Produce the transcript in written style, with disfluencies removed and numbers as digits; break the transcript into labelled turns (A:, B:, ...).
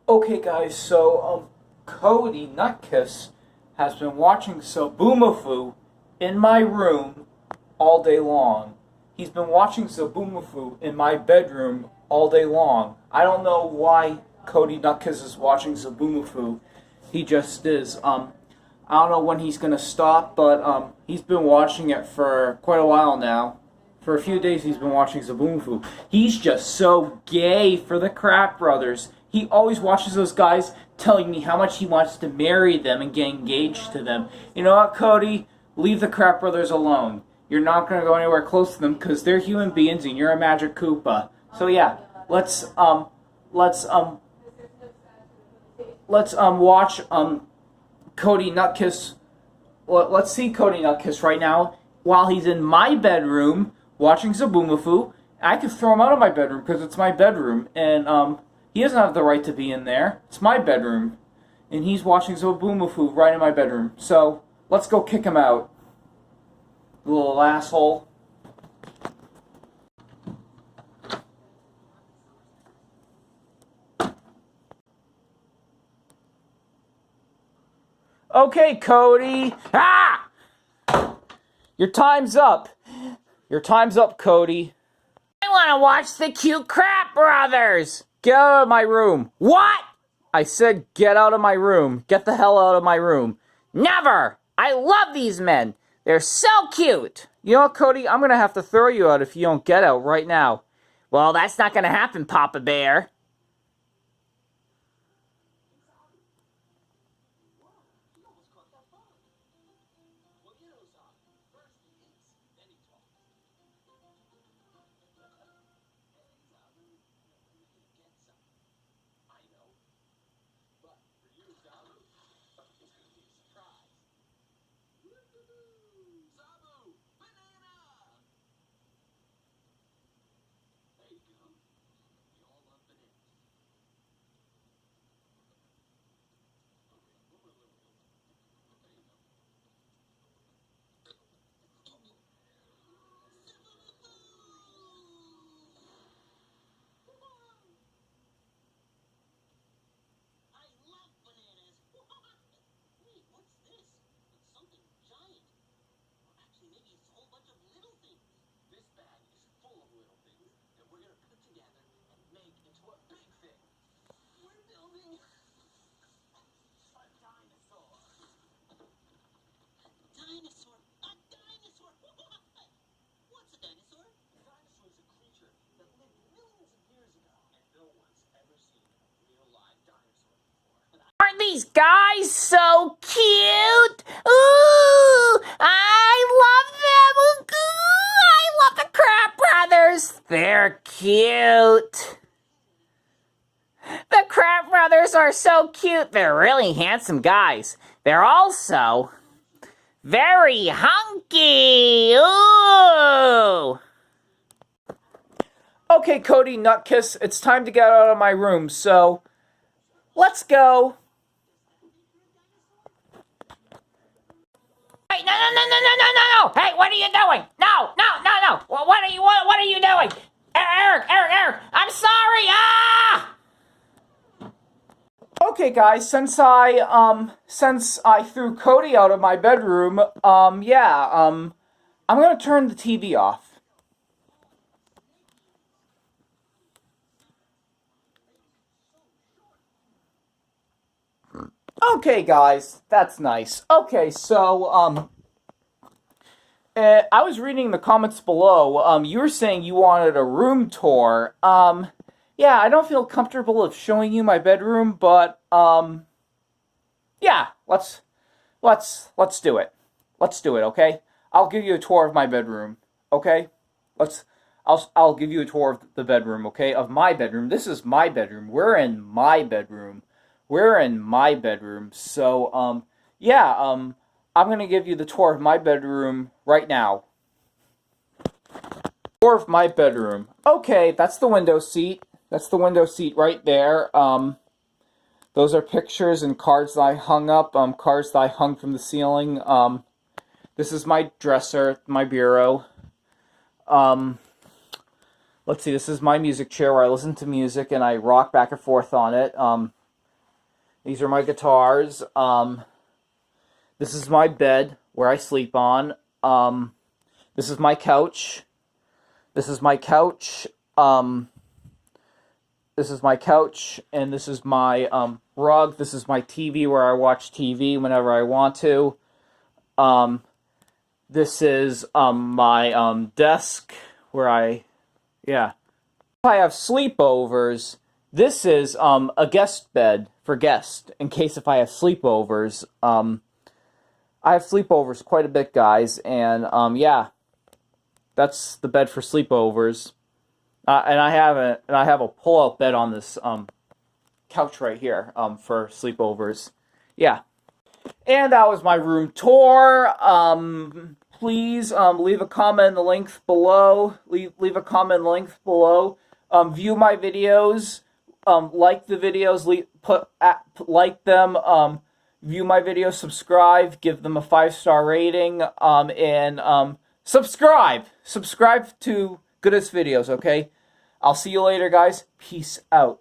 A: Okay, guys, so, Cody Nutkiss has been watching Zaboomafoo in my room all day long. He's been watching Zaboomafoo in my bedroom all day long. I don't know why Cody Nutkiss is watching Zaboomafoo. He just is. I don't know when he's gonna stop, but, he's been watching it for quite a while now. For a few days he's been watching Zaboomafoo. He's just so gay for the Crap Brothers. He always watches those guys telling me how much he wants to marry them and get engaged to them. You know what, Cody? Leave the Crap Brothers alone. You're not going to go anywhere close to them because they're human beings and you're a magic Koopa. So yeah, let's let's watch Cody Nutkiss. Let's see Cody Nutkiss right now while he's in my bedroom watching Zaboomafoo. I could throw him out of my bedroom because it's my bedroom, and he doesn't have the right to be in there. It's my bedroom, and he's watching Zaboomafoo right in my bedroom. So let's go kick him out, little asshole. Okay, Cody. Ah! Your time's up. Your time's up, Cody. I want to watch the cute Crap Brothers. Get out of my room. What? I said get out of my room. Get the hell out of my room. Never. I love these men. They're so cute. You know what, Cody? I'm going to have to throw you out if you don't get out right now. Well, that's not going to happen, Papa Bear. Aren't these guys so cute? Ooh, I love them. Ooh, I love the Crap Brothers. They're cute. The Crap Brothers are so cute. They're really handsome guys. They're also very hunky. Ooh. Okay, Cody Nutkiss, it's time to get out of my room, so let's go. Hey, no. Hey, what are you doing? No. What are you doing? Eric, I'm sorry. Ah! Okay, guys, since I threw Cody out of my bedroom, I'm gonna turn the TV off. Okay, guys, that's nice. Okay, so, I was reading the comments below. You were saying you wanted a room tour. Yeah, I don't feel comfortable of showing you my bedroom, but, yeah, let's do it. Let's do it, okay? I'll give you a tour of my bedroom, okay? I'll give you a tour of the bedroom, okay? Of my bedroom. This is my bedroom. We're in my bedroom. We're in my bedroom. So, I'm gonna give you the tour of my bedroom right now. Tour of my bedroom. Okay, that's the window seat. That's the window seat right there. Those are pictures and cards that I hung up, cards that I hung from the ceiling. This is my dresser, my bureau. Let's see, this is my music chair where I listen to music and I rock back and forth on it. These are my guitars. This is my bed where I sleep on. This is my couch. This is my couch. This is my couch, and this is my rug. This is my TV where I watch TV whenever I want to. This is my desk where if I have sleepovers, this is a guest bed for guests, in case if I have sleepovers. I have sleepovers quite a bit, guys, and yeah, that's the bed for sleepovers. And I have a pull-out bed on this couch right here for sleepovers. Yeah. And that was my room tour. Please leave a comment in the links below. Leave a comment in the links below. View my videos. Like the videos. Like them. View my videos. Subscribe. Give them a 5-star rating. And subscribe. Subscribe to Goodest Videos. Okay. I'll see you later, guys. Peace out.